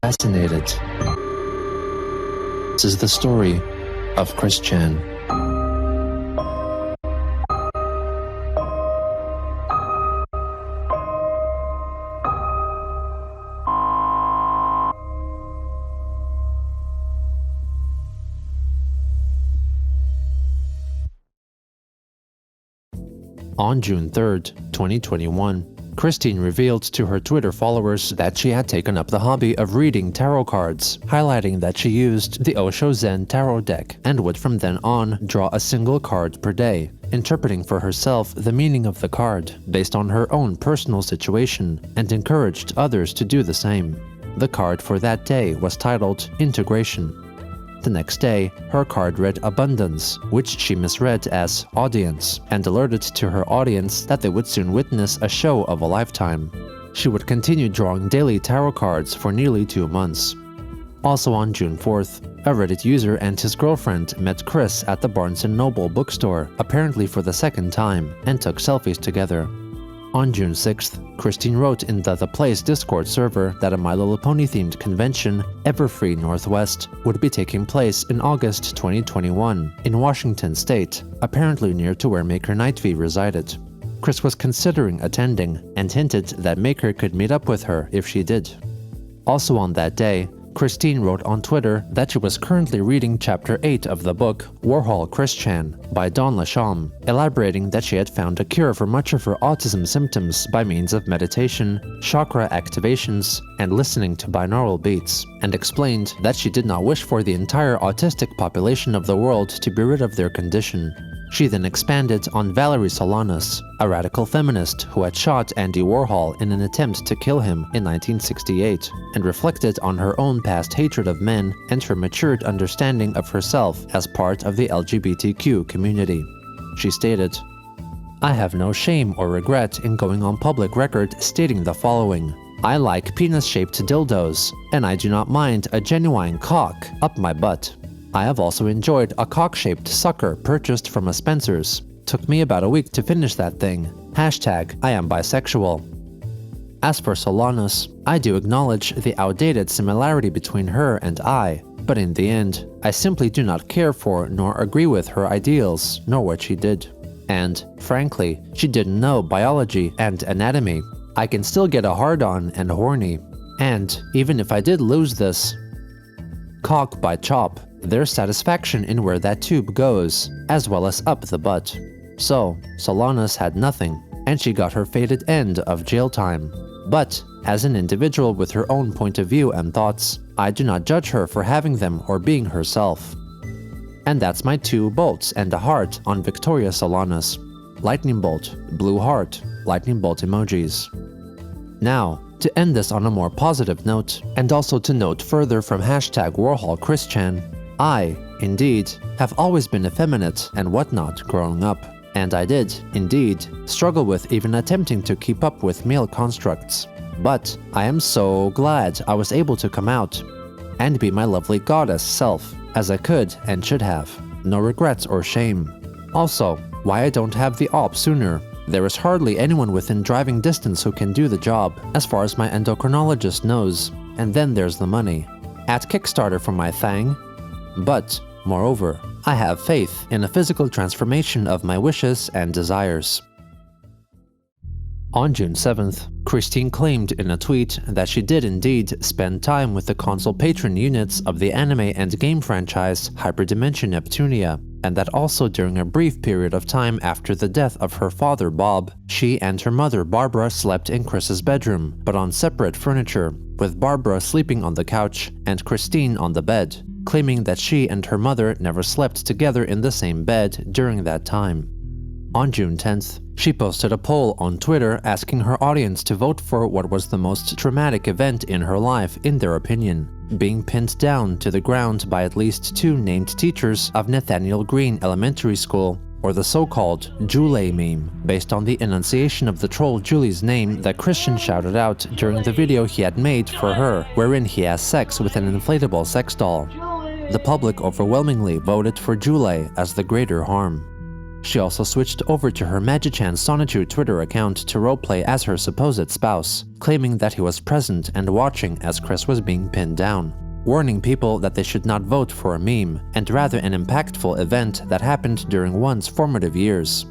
assassinated. This is the story of Chris Chan. On June 3, 2021, Christine revealed to her Twitter followers that she had taken up the hobby of reading tarot cards, highlighting that she used the Osho Zen tarot deck and would from then on draw a single card per day, interpreting for herself the meaning of the card based on her own personal situation, and encouraged others to do the same. The card for that day was titled Integration. The next day, her card read Abundance, which she misread as Audience, and alerted to her audience that they would soon witness a show of a lifetime. She would continue drawing daily tarot cards for nearly 2 months. Also on June 4th, a Reddit user and his girlfriend met Chris at the Barnes & Noble bookstore, apparently for the second time, and took selfies together. On June 6th, Christine wrote in the Place Discord server that a My Little Pony-themed convention, Everfree Northwest, would be taking place in August 2021 in Washington State, apparently near to where Maker Nightv resided. Chris was considering attending and hinted that Maker could meet up with her if she did. Also on that day, Christine wrote on Twitter that she was currently reading Chapter 8 of the book Warhol Chris Chan by Dawn Lacham, elaborating that she had found a cure for much of her autism symptoms by means of meditation, chakra activations, and listening to binaural beats, and explained that she did not wish for the entire autistic population of the world to be rid of their condition. She then expanded on Valerie Solanas, a radical feminist who had shot Andy Warhol in an attempt to kill him in 1968, and reflected on her own past hatred of men and her matured understanding of herself as part of the LGBTQ community. She stated, "I have no shame or regret in going on public record stating the following. I like penis-shaped dildos, and I do not mind a genuine cock up my butt. I have also enjoyed a cock-shaped sucker purchased from a Spencer's. Took me about a week to finish that thing. Hashtag I am bisexual." As for Solanas, I do acknowledge the outdated similarity between her and I, but in the end, I simply do not care for nor agree with her ideals, nor what she did. And, frankly, she didn't know biology and anatomy. I can still get a hard-on and horny. And, even if I did lose this cock by chop, there's satisfaction in where that tube goes, as well as up the butt. So, Solanas had nothing, and she got her fated end of jail time. But, as an individual with her own point of view and thoughts, I do not judge her for having them or being herself. And that's my 2 bolts and a heart on Victoria Solanas. Lightning bolt, blue heart, lightning bolt emojis. Now, to end this on a more positive note, and also to note further from hashtag Warhol Chris Chan, I, indeed, have always been effeminate and whatnot growing up, and I did, indeed, struggle with even attempting to keep up with male constructs. But I am so glad I was able to come out and be my lovely goddess self, as I could and should have. No regrets or shame. Also, why I don't have the op sooner. There is hardly anyone within driving distance who can do the job, as far as my endocrinologist knows, and then there's the money. At Kickstarter for my thing. But, moreover, I have faith in a physical transformation of my wishes and desires. On June 7th, Christine claimed in a tweet that she did indeed spend time with the console patron units of the anime and game franchise Hyperdimension Neptunia, and that also during a brief period of time after the death of her father Bob, she and her mother Barbara slept in Chris's bedroom, but on separate furniture, with Barbara sleeping on the couch and Christine on the bed, claiming that she and her mother never slept together in the same bed during that time. On June 10th, she posted a poll on Twitter asking her audience to vote for what was the most traumatic event in her life in their opinion, being pinned down to the ground by at least 2 named teachers of Nathaniel Green Elementary School, or the so-called Jule meme, based on the enunciation of the troll Julie's name that Christian shouted out during the video he had made for her, wherein he has sex with an inflatable sex doll. The public overwhelmingly voted for Jule as the greater harm. She also switched over to her Magichan Sonichu Twitter account to roleplay as her supposed spouse, claiming that he was present and watching as Chris was being pinned down, warning people that they should not vote for a meme, and rather an impactful event that happened during one's formative years.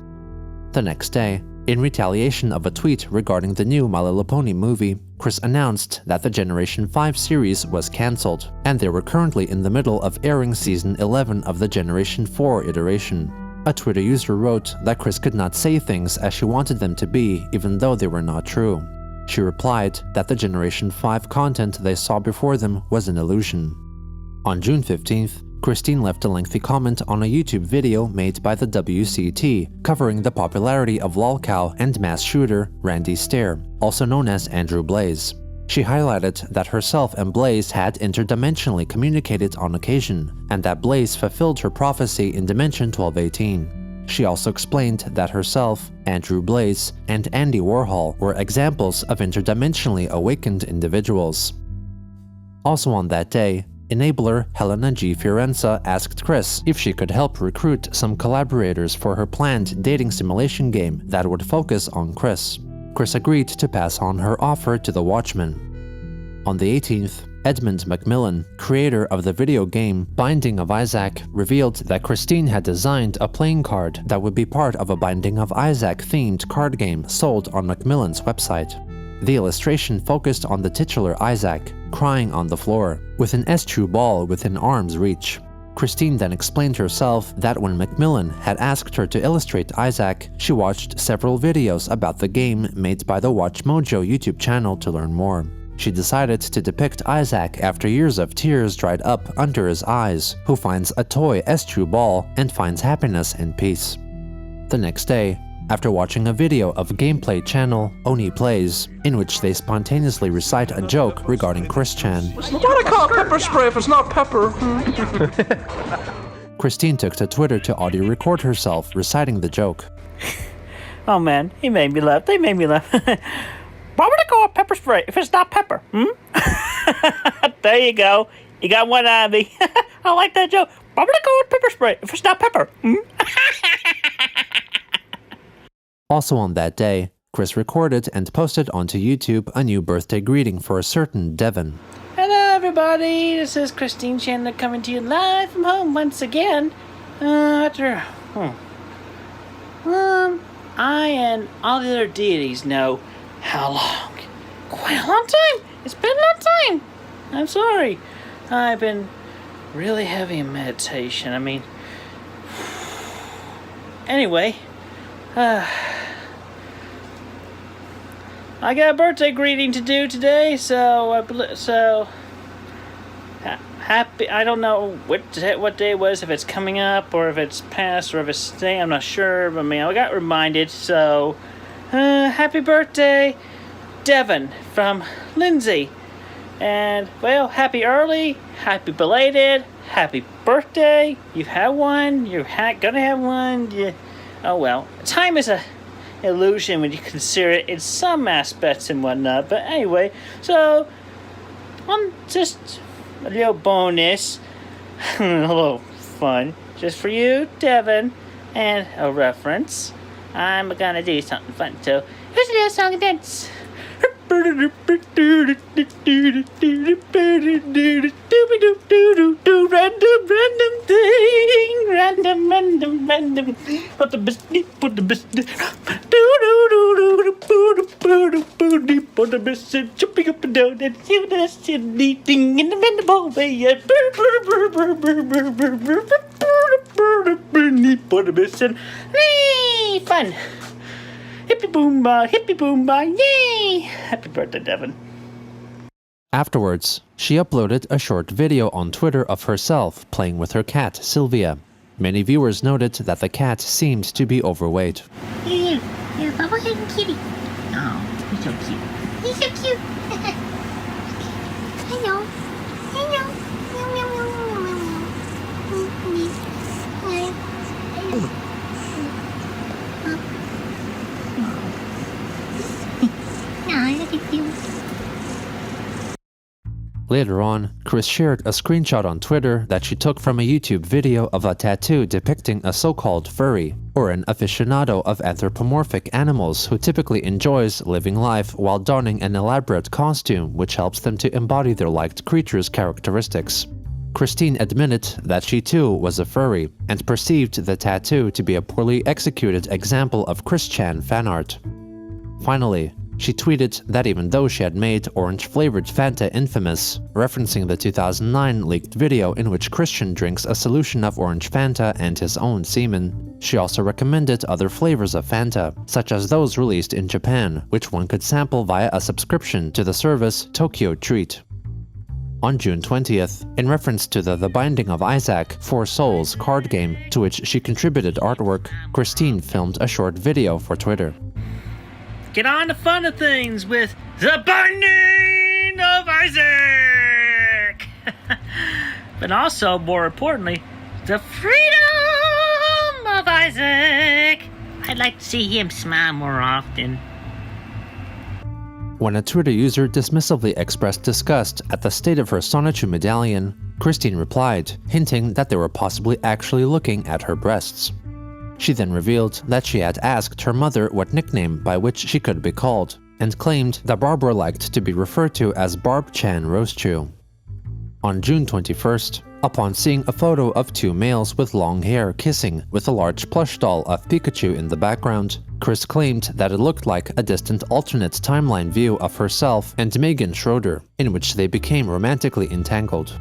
The next day, in retaliation of a tweet regarding the new My Little Pony movie, Chris announced that the Generation 5 series was cancelled, and they were currently in the middle of airing Season 11 of the Generation 4 iteration. A Twitter user wrote that Chris could not say things as she wanted them to be, even though they were not true. She replied that the Generation 5 content they saw before them was an illusion. On June 15th, Christine left a lengthy comment on a YouTube video made by the WCT covering the popularity of lolcow and mass shooter Randy Stair, also known as Andrew Blaze. She highlighted that herself and Blaze had interdimensionally communicated on occasion, and that Blaze fulfilled her prophecy in Dimension 1218. She also explained that herself, Andrew Blaze, and Andy Warhol were examples of interdimensionally awakened individuals. Also on that day, enabler Helena G. Fiorenza asked Chris if she could help recruit some collaborators for her planned dating simulation game that would focus on Chris. Chris agreed to pass on her offer to the Watchmen. On the 18th, Edmund Macmillan, creator of the video game Binding of Isaac, revealed that Christine had designed a playing card that would be part of a Binding of Isaac-themed card game sold on Macmillan's website. The illustration focused on the titular Isaac, crying on the floor, with an eschew ball within arm's reach. Christine then explained herself that when Macmillan had asked her to illustrate Isaac, she watched several videos about the game made by the Watch Mojo YouTube channel to learn more. She decided to depict Isaac after years of tears dried up under his eyes, who finds a toy eschew ball and finds happiness and peace. The next day, after watching a video of gameplay channel Oni Plays, in which they spontaneously recite a joke regarding Chris Chan. Why do I call it pepper spray if it's not pepper? Christine took to Twitter to audio record herself reciting the joke. Oh man, he made me laugh. They made me laugh. Why would I call it pepper spray if it's not pepper? There you go. You got one eye on me. I like that joke. Why would I call it pepper spray if it's not pepper? Also on that day, Chris recorded and posted onto YouTube a new birthday greeting for a certain Devon. Hello everybody, this is Christine Chandler coming to you live from home once again. I and all the other deities know how long. Quite a long time. It's been a long time. I'm sorry. I've been really heavy in meditation. I mean, anyway, I got a birthday greeting to do today, happy. I don't know what day it was, if it's coming up or if it's past or if it's today. I'm not sure. But I mean, I got reminded. So, happy birthday, Devon from Lindsay, and well, happy early, happy belated, happy birthday. You've had one. You're gonna have one. Yeah. Oh well, time is a illusion when you consider it in some aspects and whatnot, but anyway, so just a little bonus, a little fun just for you, Devon, and a reference. I'm gonna do something fun, so here's a little song and dance. Random thing. Put the biscuit. Put the biscuit. Put the biscuit. Jumping up and down and you just eating in the mandible way. Put the biscuit. Fun. Hippie boom ba, yay! Happy birthday, Devon. Afterwards, she uploaded a short video on Twitter of herself playing with her cat, Sylvia. Many viewers noted that the cat seemed to be overweight. You're a bubblehead kitty. Oh, he's so cute. He's so cute. Hello. Hello. Meow, meow, meow, meow, meow. Later on, Chris shared a screenshot on Twitter that she took from a YouTube video of a tattoo depicting a so-called furry. or an aficionado of anthropomorphic animals who typically enjoys living life while donning an elaborate costume which helps them to embody their liked creature's characteristics. Christine admitted that she too was a furry and perceived the tattoo to be a poorly executed example of Chris-chan fan art. Finally, she tweeted that even though she had made orange-flavored Fanta infamous, referencing the 2009 leaked video in which Christian drinks a solution of orange Fanta and his own semen, she also recommended other flavors of Fanta, such as those released in Japan, which one could sample via a subscription to the service Tokyo Treat. On June 20th, in reference to the Binding of Isaac 4 Souls card game to which she contributed artwork, Christine filmed a short video for Twitter. Get on the fun of things with The Binding of Isaac! But also, more importantly, the freedom of Isaac! I'd like to see him smile more often. When a Twitter user dismissively expressed disgust at the state of her Sonichu medallion, Christine replied, hinting that they were possibly actually looking at her breasts. She then revealed that she had asked her mother what nickname by which she could be called, and claimed that Barbara liked to be referred to as Barb-chan Rosechu. On June 21st, upon seeing a photo of 2 males with long hair kissing with a large plush doll of Pikachu in the background, Chris claimed that it looked like a distant alternate timeline view of herself and Megan Schroeder, in which they became romantically entangled.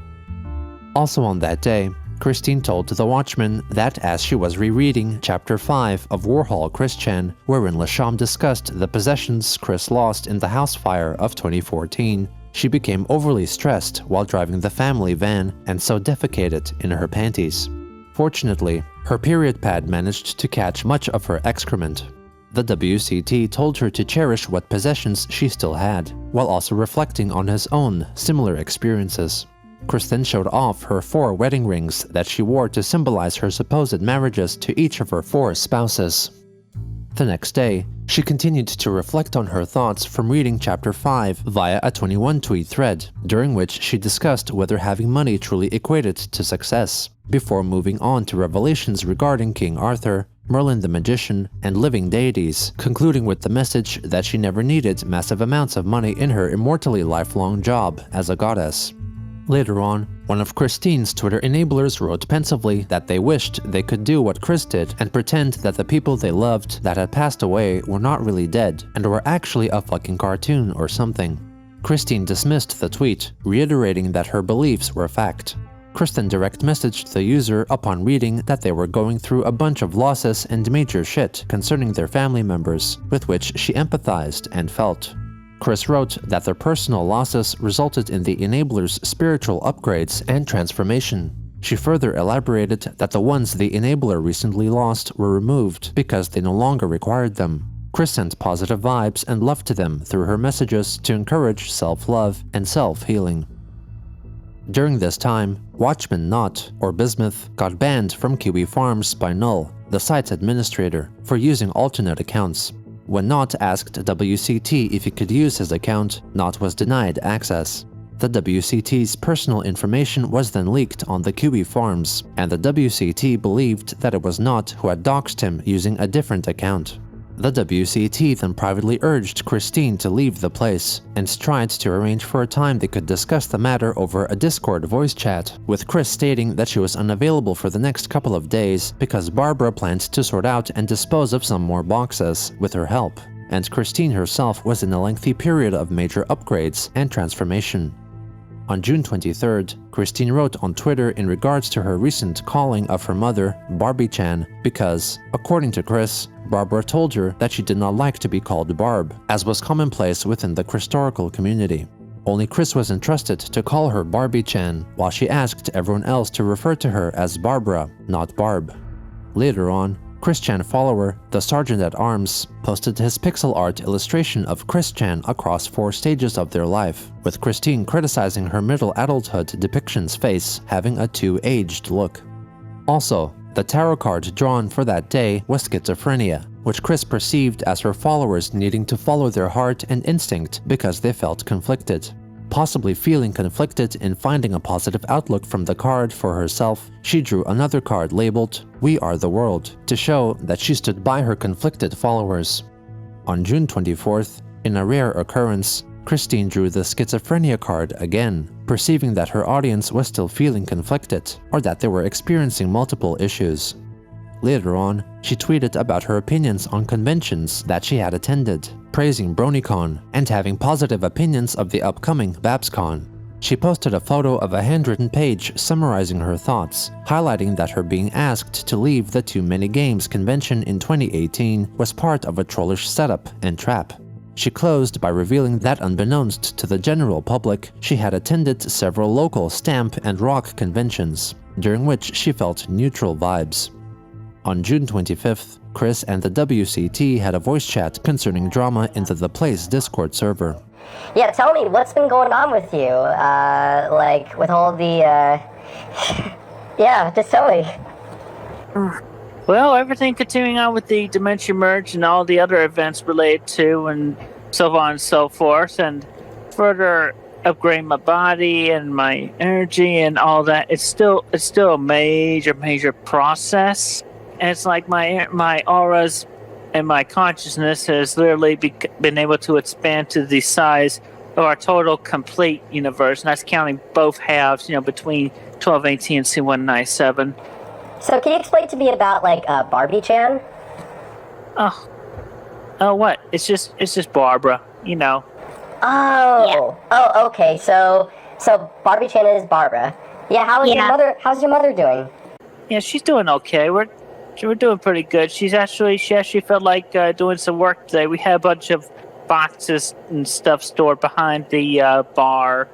Also on that day, Christine told The Watchman that as she was rereading Chapter 5 of Warhol Chris-chan, wherein Lasham discussed the possessions Chris lost in the house fire of 2014, she became overly stressed while driving the family van and so defecated in her panties. Fortunately, her period pad managed to catch much of her excrement. The WCT told her to cherish what possessions she still had, while also reflecting on his own similar experiences. Chris then showed off her 4 wedding rings that she wore to symbolize her supposed marriages to each of her 4 spouses. The next day, she continued to reflect on her thoughts from reading Chapter 5 via a 21-tweet thread, during which she discussed whether having money truly equated to success, before moving on to revelations regarding King Arthur, Merlin the Magician, and living deities, concluding with the message that she never needed massive amounts of money in her immortally lifelong job as a goddess. Later on, one of Christine's Twitter enablers wrote pensively that they wished they could do what Chris did and pretend that the people they loved that had passed away were not really dead and were actually a fucking cartoon or something. Christine dismissed the tweet, reiterating that her beliefs were fact. Chris then direct messaged the user upon reading that they were going through a bunch of losses and major shit concerning their family members, with which she empathized and felt. Chris wrote that their personal losses resulted in the enabler's spiritual upgrades and transformation. She further elaborated that the ones the enabler recently lost were removed because they no longer required them. Chris sent positive vibes and love to them through her messages to encourage self-love and self-healing. During this time, Watchman Not, or Bismuth, got banned from Kiwi Farms by Null, the site's administrator, for using alternate accounts. When Not asked WCT if he could use his account, Not was denied access. The WCT's personal information was then leaked on the Kiwi Farms, and the WCT believed that it was Not who had doxed him using a different account. The WCT then privately urged Christine to leave the place, and tried to arrange for a time they could discuss the matter over a Discord voice chat, with Chris stating that she was unavailable for the next couple of days because Barbara planned to sort out and dispose of some more boxes with her help, and Christine herself was in a lengthy period of major upgrades and transformation. On June 23rd, Christine wrote on Twitter in regards to her recent calling of her mother, Barbie-chan, because, according to Chris, Barbara told her that she did not like to be called Barb, as was commonplace within the Christorical community. Only Chris was entrusted to call her Barbie-chan, while she asked everyone else to refer to her as Barbara, not Barb. Later on, Chris-chan follower, the Sergeant-at-Arms, posted his pixel art illustration of Chris-chan across 4 stages of their life, with Christine criticizing her middle adulthood depiction's face having a too aged look. Also, the tarot card drawn for that day was schizophrenia, which Chris perceived as her followers needing to follow their heart and instinct because they felt conflicted. Possibly feeling conflicted in finding a positive outlook from the card for herself, she drew another card labeled "We Are the World" to show that she stood by her conflicted followers. On June 24th, in a rare occurrence, Christine drew the schizophrenia card again, perceiving that her audience was still feeling conflicted or that they were experiencing multiple issues. Later on, she tweeted about her opinions on conventions that she had attended, praising BronyCon and having positive opinions of the upcoming BabsCon. She posted a photo of a handwritten page summarizing her thoughts, highlighting that her being asked to leave the Too Many Games convention in 2018 was part of a trollish setup and trap. She closed by revealing that unbeknownst to the general public, she had attended several local stamp and rock conventions, during which she felt neutral vibes. On June 25th, Chris and the WCT had a voice chat concerning drama in the Place Discord server. Yeah, tell me, what's been going on with you? Like, with all the, Yeah, just tell me. Well, everything continuing on with the Dementia Merge and all the other events related to and so on and so forth, and further upgrade my body and my energy and all that. It's still a major process. And it's like my auras and my consciousness has literally been able to expand to the size of our total complete universe, and that's counting both halves, between 1218 and C197. So can you explain to me about, like, Barbie-chan? Oh, what? It's just Barbara, Oh. Yeah. Oh, okay. So Barbie-chan is Barbara. Yeah, how's your mother doing? Yeah, she's doing okay. We're doing pretty good. She actually felt like doing some work today. We had a bunch of boxes and stuff stored behind the bar,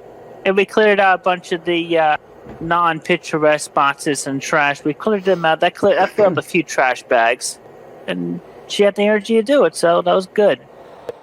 and we cleared out a bunch of the non-picturesque boxes and trash. We cleared them out. That filled up a few trash bags, and she had the energy to do it, so that was good.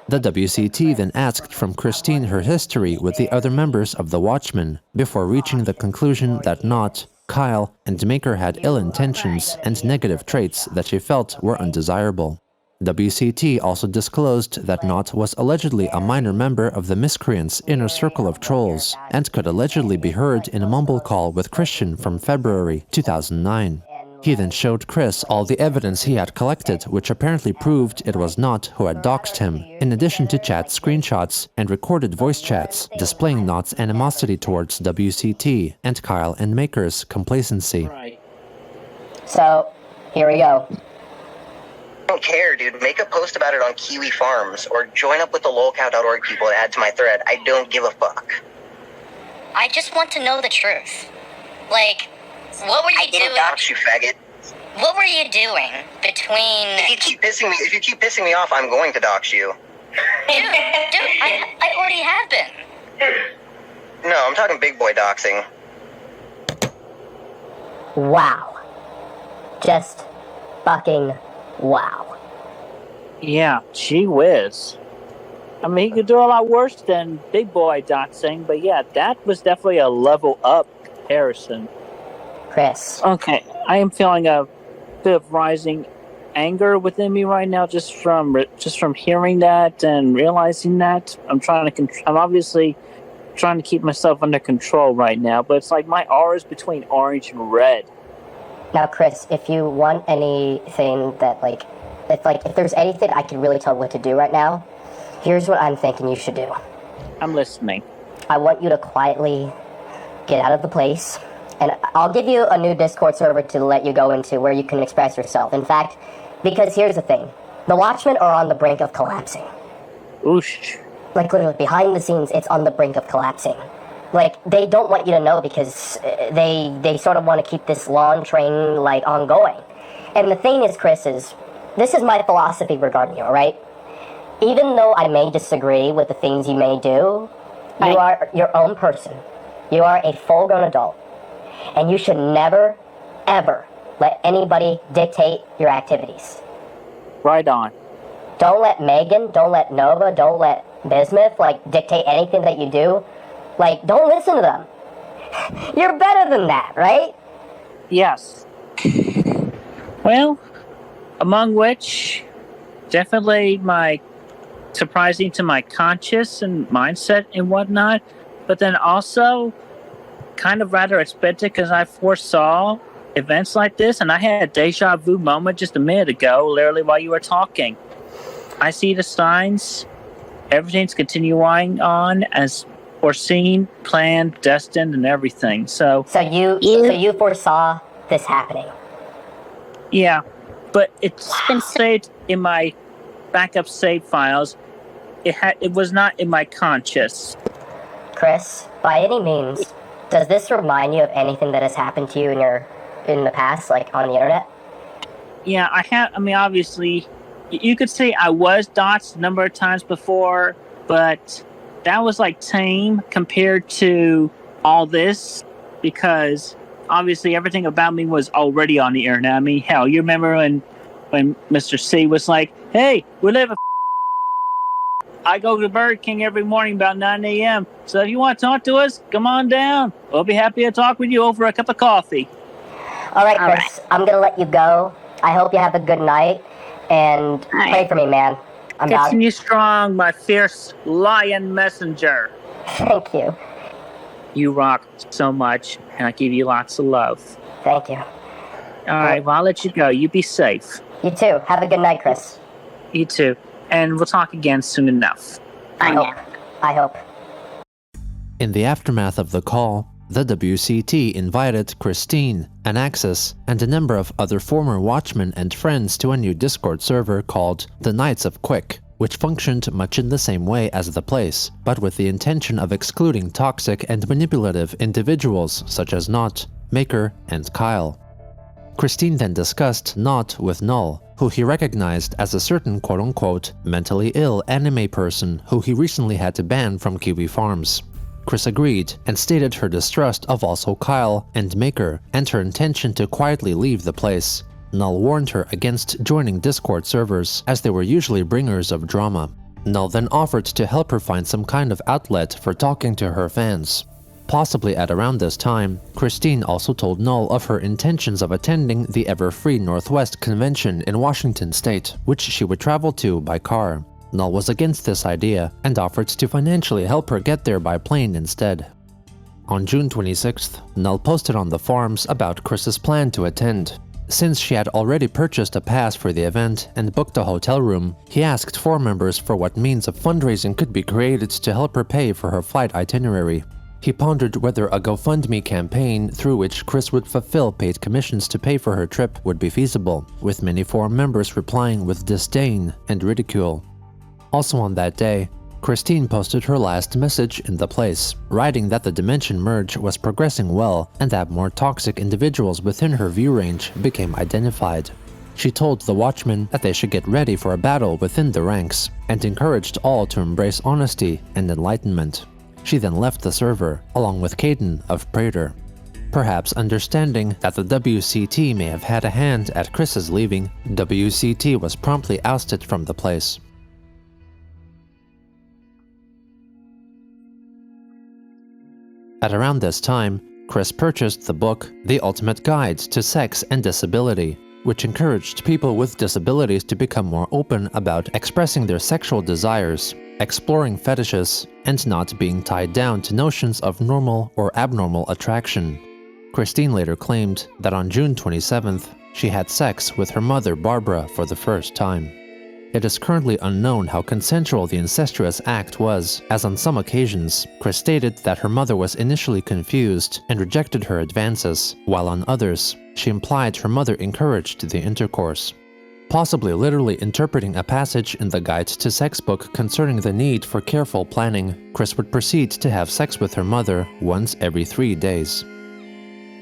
The WCT then asked from Christine her history with the other members of the Watchmen, before reaching the conclusion that Knot, Kyle, and Maker had ill intentions and negative traits that she felt were undesirable. WCT also disclosed that Knot was allegedly a minor member of the Miscreants' inner circle of trolls and could allegedly be heard in a mumble call with Christian from February 2009. He then showed Chris all the evidence he had collected, which apparently proved it was Knot who had doxed him, in addition to chat screenshots and recorded voice chats, displaying Knot's animosity towards WCT and Kyle and Maker's complacency. So, here we go. I don't care, dude. Make a post about it on Kiwi Farms, or join up with the lolcow.org people to add to my thread. I don't give a fuck. I just want to know the truth. Like, what were you doing? I didn't dox you, faggot. What were you doing between... If you keep pissing me off, I'm going to dox you. Dude, I already have been. No, I'm talking big boy doxing. Wow. Just fucking wow. Yeah, gee whiz. I mean, he could do a lot worse than big boy doxing, but yeah, that was definitely a level up comparison. Chris. Okay, I am feeling a bit of rising anger within me right now, just from hearing that and realizing that. I'm obviously trying to keep myself under control right now, but it's like my aura is between orange and red. Now, Chris, if you want anything that, if there's anything I can really tell what to do right now, here's what I'm thinking you should do. I'm listening. I want you to quietly get out of the place, and I'll give you a new Discord server to let you go into where you can express yourself. In fact, because here's the thing. The Watchmen are on the brink of collapsing. Oosh. Like, literally, behind the scenes, it's on the brink of collapsing. Like, they don't want you to know because they sort of want to keep this long train, ongoing. And the thing is, Chris, this is my philosophy regarding you, alright? Even though I may disagree with the things you may do, you are your own person. You are a full-grown adult. And you should never, ever let anybody dictate your activities. Right on. Don't let Megan, don't let Nova, don't let Bismuth, dictate anything that you do. Don't listen to them. You're better than that, right? Yes. Well, among which, definitely surprising to my conscious and mindset and whatnot, but then also kind of rather expected because I foresaw events like this, and I had a deja vu moment just a minute ago, literally while you were talking. I see the signs. Everything's continuing on as foreseen, planned, destined, and everything. So you foresaw this happening. Yeah, but it's been saved in my backup save files. It was not in my conscious. Chris, by any means, does this remind you of anything that has happened to you in the past, like on the internet? Yeah, I mean, obviously, you could say I was doxxed a number of times before, but that was like tame compared to all this, because obviously everything about me was already on the internet. I mean, hell, you remember when Mr. C was like, "Hey, we live a I go to Burger King every morning about 9 a.m. So if you want to talk to us, come on down. We'll be happy to talk with you over a cup of coffee." All right, Chris, I'm going to let you go. I hope you have a good night, and pray for me, man. I'm out. Continue strong, my fierce lion messenger. Thank you. You rock so much, and I give you lots of love. Thank you. All right, well, I'll let you go. You be safe. You too. Have a good night, Chris. You too. And we'll talk again soon enough. I hope. In the aftermath of the call, the WCT invited Christine, Anaxis, and a number of other former watchmen and friends to a new Discord server called the Knights of Quick, which functioned much in the same way as the place, but with the intention of excluding toxic and manipulative individuals such as Not, Maker, and Kyle. Christine then discussed Not with Null, who he recognized as a certain quote-unquote mentally ill anime person who he recently had to ban from Kiwi Farms. Chris agreed and stated her distrust of also Kyle and Maker and her intention to quietly leave the place. Null warned her against joining Discord servers as they were usually bringers of drama. Null then offered to help her find some kind of outlet for talking to her fans. Possibly at around this time, Christine also told Null of her intentions of attending the Ever-Free Northwest convention in Washington state, which she would travel to by car. Null was against this idea and offered to financially help her get there by plane instead. On June 26th, Null posted on the forums about Chris's plan to attend. Since she had already purchased a pass for the event and booked a hotel room, he asked forum members for what means of fundraising could be created to help her pay for her flight itinerary. He pondered whether a GoFundMe campaign through which Chris would fulfill paid commissions to pay for her trip would be feasible, with many forum members replying with disdain and ridicule. Also on that day, Christine posted her last message in the place, writing that the Dimension Merge was progressing well and that more toxic individuals within her view range became identified. She told the Watchmen that they should get ready for a battle within the ranks, and encouraged all to embrace honesty and enlightenment. She then left the server, along with Caden of Praetor. Perhaps understanding that the WCT may have had a hand at Chris's leaving, WCT was promptly ousted from the place. At around this time, Chris purchased the book The Ultimate Guide to Sex and Disability, which encouraged people with disabilities to become more open about expressing their sexual desires, exploring fetishes, and not being tied down to notions of normal or abnormal attraction. Christine later claimed that on June 27th, she had sex with her mother Barbara for the first time. It is currently unknown how consensual the incestuous act was, as on some occasions, Chris stated that her mother was initially confused and rejected her advances, while on others, she implied her mother encouraged the intercourse. Possibly literally interpreting a passage in the Guide to Sex book concerning the need for careful planning, Chris would proceed to have sex with her mother once every 3 days.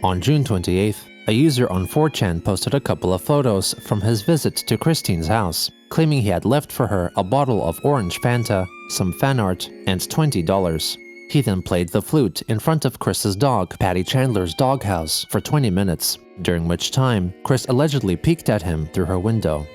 On June 28th, a user on 4chan posted a couple of photos from his visit to Christine's house, claiming he had left for her a bottle of orange Fanta, some fan art, and $20. He then played the flute in front of Chris's dog, Patty Chandler's doghouse, for 20 minutes, during which time Chris allegedly peeked at him through her window.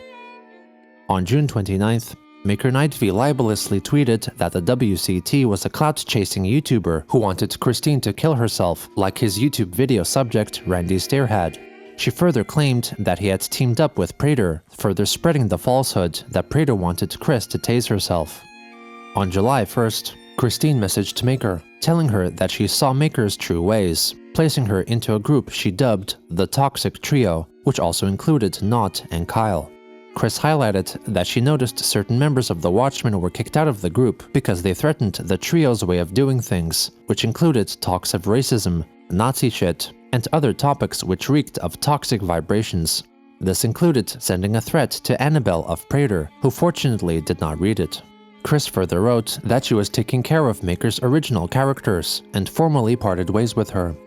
On June 29th, Maker Nightv libelously tweeted that the WCT was a clout-chasing YouTuber who wanted Christine to kill herself, like his YouTube video subject Randy Stair had. She further claimed that he had teamed up with Praetor, further spreading the falsehood that Praetor wanted Chris to tase herself. On July 1st, Christine messaged Maker, telling her that she saw Maker's true ways, placing her into a group she dubbed the Toxic Trio, which also included Knot and Kyle. Chris highlighted that she noticed certain members of the Watchmen were kicked out of the group because they threatened the trio's way of doing things, which included talks of racism, Nazi shit, and other topics which reeked of toxic vibrations. This included sending a threat to Annabelle of Prater, who fortunately did not read it. Chris further wrote that she was taking care of Maker's original characters and formally parted ways with her.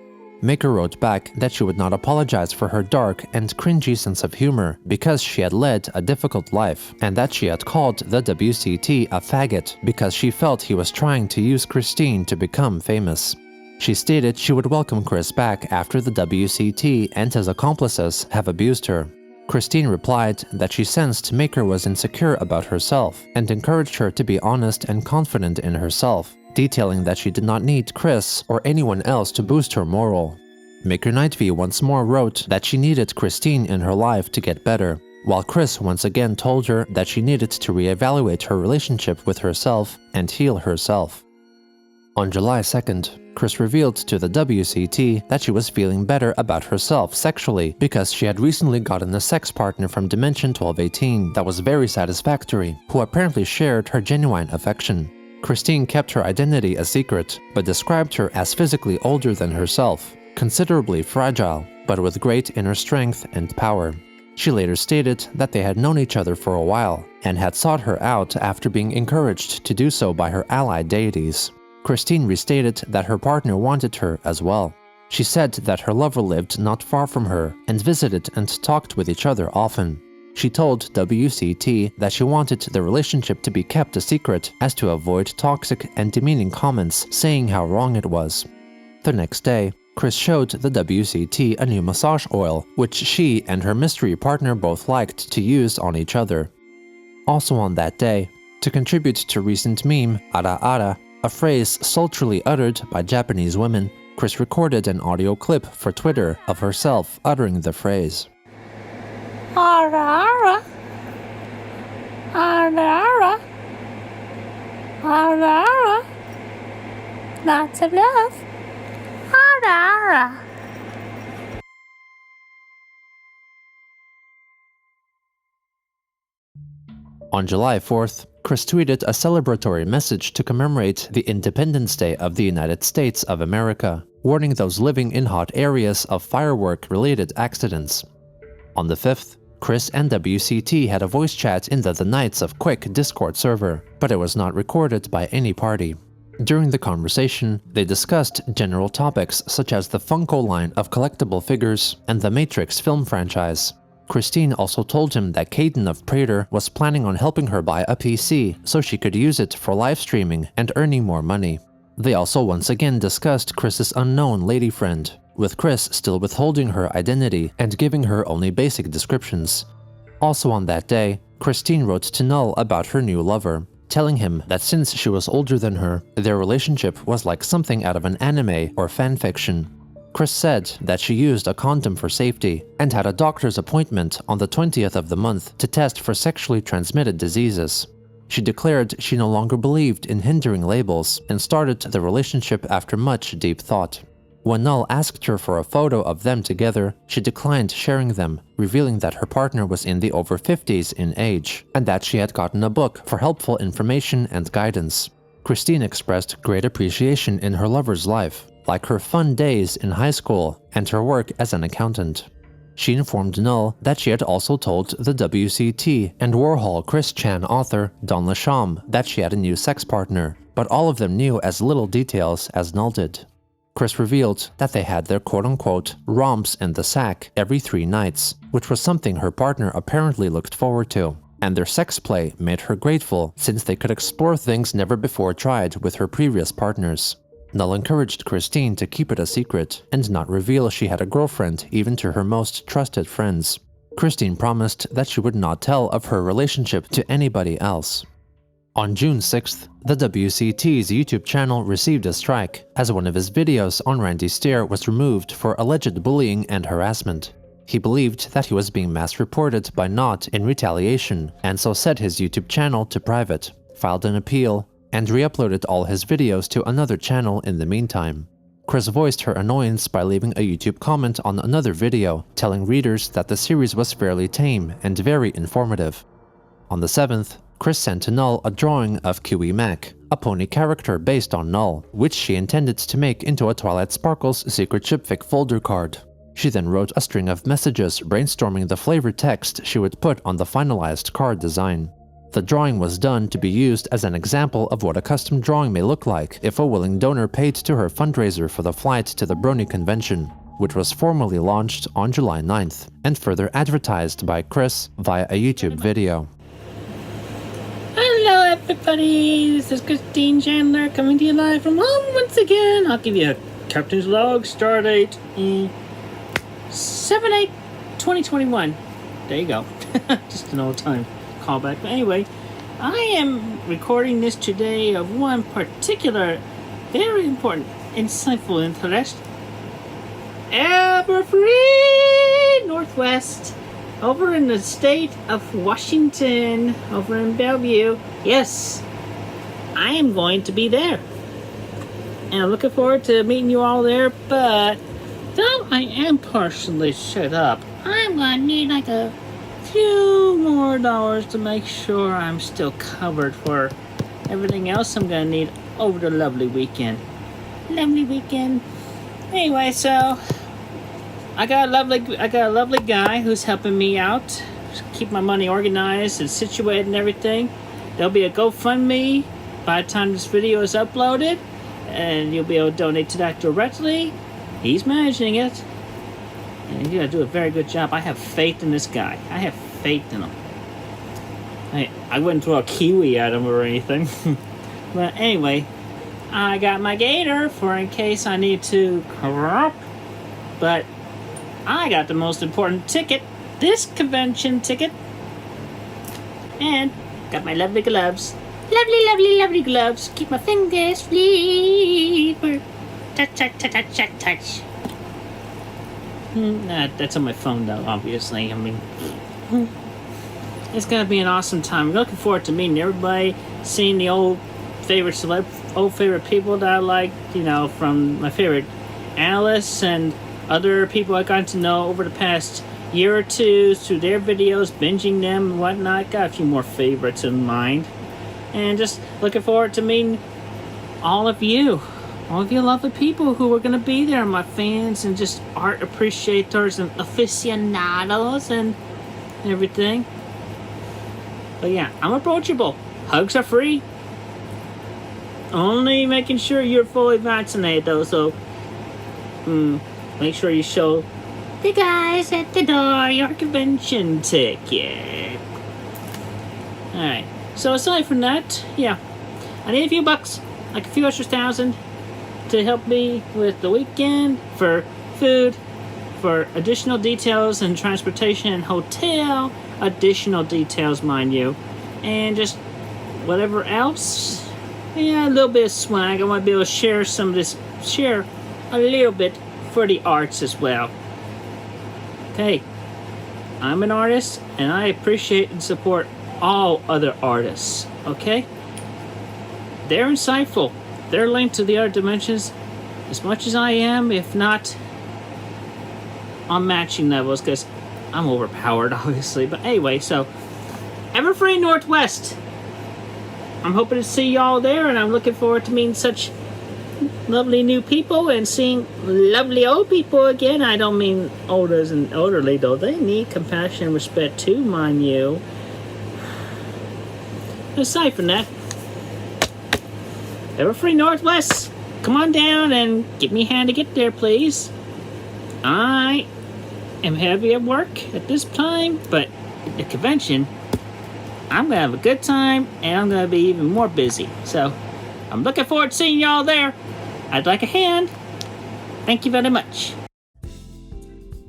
Maker wrote back that she would not apologize for her dark and cringy sense of humor because she had led a difficult life, and that she had called the WCT a faggot because she felt he was trying to use Christine to become famous. She stated she would welcome Chris back after the WCT and his accomplices have abused her. Christine replied that she sensed Maker was insecure about herself and encouraged her to be honest and confident in herself, detailing that she did not need Chris or anyone else to boost her morale. Maker Nightview once more wrote that she needed Christine in her life to get better, while Chris once again told her that she needed to reevaluate her relationship with herself and heal herself. On July 2nd, Chris revealed to the WCT that she was feeling better about herself sexually because she had recently gotten a sex partner from Dimension 1218 that was very satisfactory, who apparently shared her genuine affection. Christine kept her identity a secret, but described her as physically older than herself, considerably fragile, but with great inner strength and power. She later stated that they had known each other for a while, and had sought her out after being encouraged to do so by her allied deities. Christine restated that her partner wanted her as well. She said that her lover lived not far from her and visited and talked with each other often. She told WCT that she wanted the relationship to be kept a secret as to avoid toxic and demeaning comments saying how wrong it was. The next day, Chris showed the WCT a new massage oil, which she and her mystery partner both liked to use on each other. Also on that day, to contribute to recent meme "ara ara," a phrase sultrily uttered by Japanese women, Chris recorded an audio clip for Twitter of herself uttering the phrase. Ara ara. Ara ara. Ara ara. Lots of love. Ara ara. On July 4th, Chris tweeted a celebratory message to commemorate the Independence Day of the United States of America, warning those living in hot areas of firework-related accidents. On the 5th, Chris and WCT had a voice chat in the Knights of Quick Discord server, but it was not recorded by any party. During the conversation, they discussed general topics such as the Funko line of collectible figures and the Matrix film franchise. Christine also told him that Caden of Prater was planning on helping her buy a PC so she could use it for live streaming and earning more money. They also once again discussed Chris's unknown lady friend, with Chris still withholding her identity and giving her only basic descriptions. Also on that day, Christine wrote to Null about her new lover, telling him that since she was older than her, their relationship was like something out of an anime or fanfiction. Chris said that she used a condom for safety and had a doctor's appointment on the 20th of the month to test for sexually transmitted diseases. She declared she no longer believed in hindering labels and started the relationship after much deep thought. When Null asked her for a photo of them together, she declined sharing them, revealing that her partner was in the over 50s in age and that she had gotten a book for helpful information and guidance. Christine expressed great appreciation in her lover's life, like her fun days in high school and her work as an accountant. She informed Null that she had also told the WCT and Warhol Chris Chan author Don Lasham that she had a new sex partner, but all of them knew as little details as Null did. Chris revealed that they had their quote-unquote romps in the sack every 3 nights, which was something her partner apparently looked forward to, and their sex play made her grateful since they could explore things never before tried with her previous partners. Null encouraged Christine to keep it a secret and not reveal she had a girlfriend even to her most trusted friends. Christine promised that she would not tell of her relationship to anybody else. On June 6th, the WCT's YouTube channel received a strike, as one of his videos on Randy Stair was removed for alleged bullying and harassment. He believed that he was being mass-reported by Knot in retaliation, and so set his YouTube channel to private, filed an appeal, and re-uploaded all his videos to another channel in the meantime. Chris voiced her annoyance by leaving a YouTube comment on another video, telling readers that the series was fairly tame and very informative. On the 7th, Chris sent to Null a drawing of Kiwi Mac, a pony character based on Null, which she intended to make into a Twilight Sparkles secret shipfic folder card. She then wrote a string of messages brainstorming the flavor text she would put on the finalized card design. The drawing was done to be used as an example of what a custom drawing may look like if a willing donor paid to her fundraiser for the flight to the Brony convention, which was formally launched on July 9th, and further advertised by Chris via a YouTube video. Hello everybody, this is Christine Chandler coming to you live from home once again. I'll give you a captain's log, stardate 7/8/2021. There you go. Just an old time callback. But anyway, I am recording this today of one particular, very important, insightful interest. Everfree Northwest, over in the state of Washington, over in Bellevue. Yes, I am going to be there. And I'm looking forward to meeting you all there, but though I am partially set up, I'm gonna need like a few more dollars to make sure I'm still covered for everything else I'm gonna need over the lovely weekend. Lovely weekend. Anyway, so I got a lovely guy who's helping me out, keep my money organized and situated and everything. There'll be a GoFundMe by the time this video is uploaded, and you'll be able to donate to that directly. He's managing it, and he's gonna do a very good job. I have faith in this guy. I have faith in him. I wouldn't throw a kiwi at him or anything. But anyway, I got my gator for in case I need to corrupt. But I got the most important ticket, this convention ticket, and got my lovely gloves. Lovely, lovely, lovely gloves. Keep my fingers free for touch, touch, touch, touch, touch, touch. That's on my phone though, obviously. I mean, it's gonna be an awesome time. I'm looking forward to meeting everybody, seeing the old favorite people that I like, you know, from my favorite analysts and other people I got to know over the past year or two through their videos, binging them and whatnot. Got a few more favorites in mind. And just looking forward to meeting all of you lovely people who are going to be there, my fans and just art appreciators and aficionados and everything. But yeah, I'm approachable. Hugs are free. Only making sure you're fully vaccinated though, so make sure you show the guys at the door your convention ticket. Alright, so aside from that, yeah, I need a few bucks, like a few extra $1,000 to help me with the weekend, for food, for additional details and transportation and hotel, additional details mind you, and just whatever else. Yeah, a little bit of swag. I want to be able to share some of this, share a little bit for the arts as well. Okay, I'm an artist and I appreciate and support all other artists, okay? They're insightful. They're linked to the other dimensions as much as I am, if not on matching levels, because I'm overpowered, obviously. But anyway, so Everfree Northwest. I'm hoping to see y'all there, and I'm looking forward to meeting such lovely new people and seeing lovely old people again. I don't mean olders and elderly, though. They need compassion and respect too, mind you. Aside from that, Everfree Northwest, come on down and give me a hand to get there, please. I am heavy at work at this time, but at the convention, I'm going to have a good time, and I'm going to be even more busy. So, I'm looking forward to seeing y'all there. I'd like a hand. Thank you very much.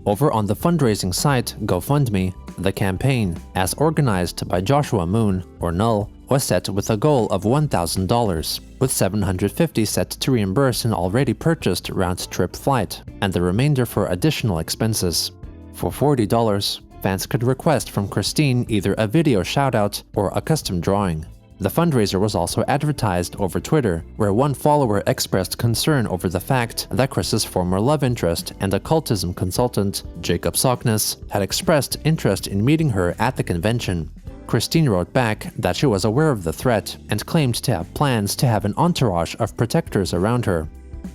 Over on the fundraising site GoFundMe, the campaign, as organized by Joshua Moon, or Null, was set with a goal of $1,000, with $750 set to reimburse an already purchased round-trip flight, and the remainder for additional expenses. For $40, fans could request from Christine either a video shoutout or a custom drawing. The fundraiser was also advertised over Twitter, where one follower expressed concern over the fact that Chris's former love interest and occultism consultant, Jacob Sockness, had expressed interest in meeting her at the convention. Christine wrote back that she was aware of the threat and claimed to have plans to have an entourage of protectors around her.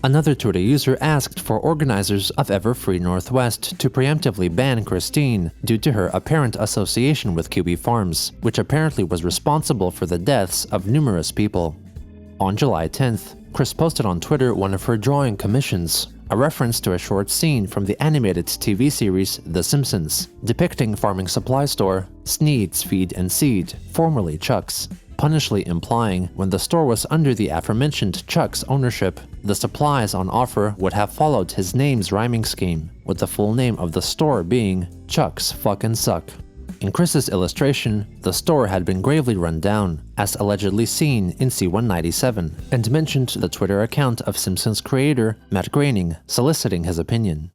Another Twitter user asked for organizers of Everfree Northwest to preemptively ban Christine due to her apparent association with Kiwi Farms, which apparently was responsible for the deaths of numerous people. On July 10th, Chris posted on Twitter one of her drawing commissions, a reference to a short scene from the animated TV series The Simpsons, depicting farming supply store Sneed's Feed and Seed, formerly Chuck's, punnishly implying when the store was under the aforementioned Chuck's ownership, the supplies on offer would have followed his name's rhyming scheme, with the full name of the store being Chuck's Fuckin' Suck. In Chris's illustration, the store had been gravely run down, as allegedly seen in C197, and mentioned the Twitter account of Simpsons creator Matt Groening soliciting his opinion.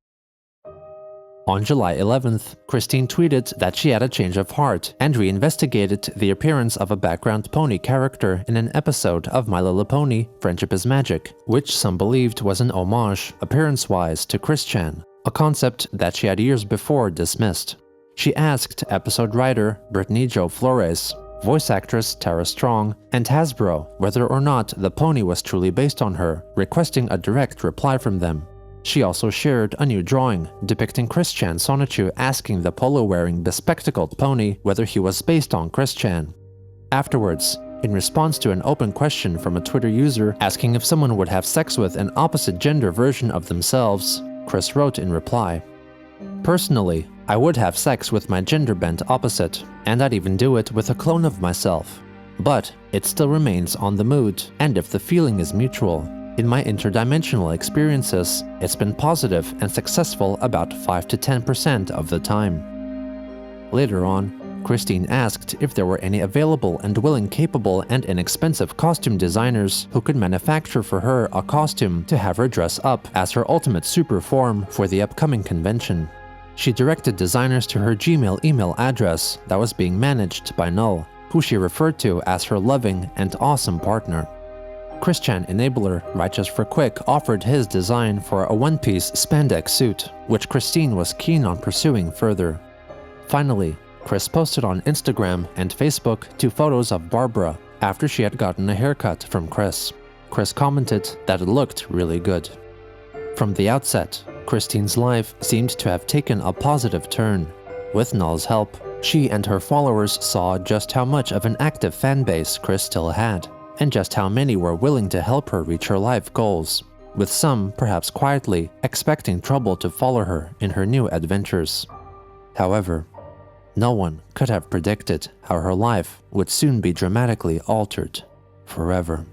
On July 11th, Christine tweeted that she had a change of heart and reinvestigated the appearance of a background pony character in an episode of My Little Pony: Friendship is Magic, which some believed was an homage, appearance-wise, to Chris Chan, a concept that she had years before dismissed. She asked episode writer Brittany Jo Flores, voice actress Tara Strong, and Hasbro whether or not the pony was truly based on her, requesting a direct reply from them. She also shared a new drawing depicting Chris Chan Sonichu asking the polo-wearing bespectacled pony whether he was based on Chris Chan. Afterwards, in response to an open question from a Twitter user asking if someone would have sex with an opposite-gender version of themselves, Chris wrote in reply, "Personally, I would have sex with my gender-bent opposite, and I'd even do it with a clone of myself. But it still remains on the mood, and if the feeling is mutual. In my interdimensional experiences, it's been positive and successful about 5 to 10% of the time." Later on, Christine asked if there were any available and willing, capable, and inexpensive costume designers who could manufacture for her a costume to have her dress up as her ultimate super form for the upcoming convention. She directed designers to her Gmail email address that was being managed by Null, who she referred to as her loving and awesome partner. Chris Chan enabler Righteous for Quick offered his design for a one-piece spandex suit, which Christine was keen on pursuing further. Finally, Chris posted on Instagram and Facebook 2 photos of Barbara after she had gotten a haircut from Chris. Chris commented that it looked really good. From the outset, Christine's life seemed to have taken a positive turn. With Null's help, she and her followers saw just how much of an active fanbase Chris still had, and just how many were willing to help her reach her life goals, with some, perhaps quietly, expecting trouble to follow her in her new adventures. However, no one could have predicted how her life would soon be dramatically altered forever.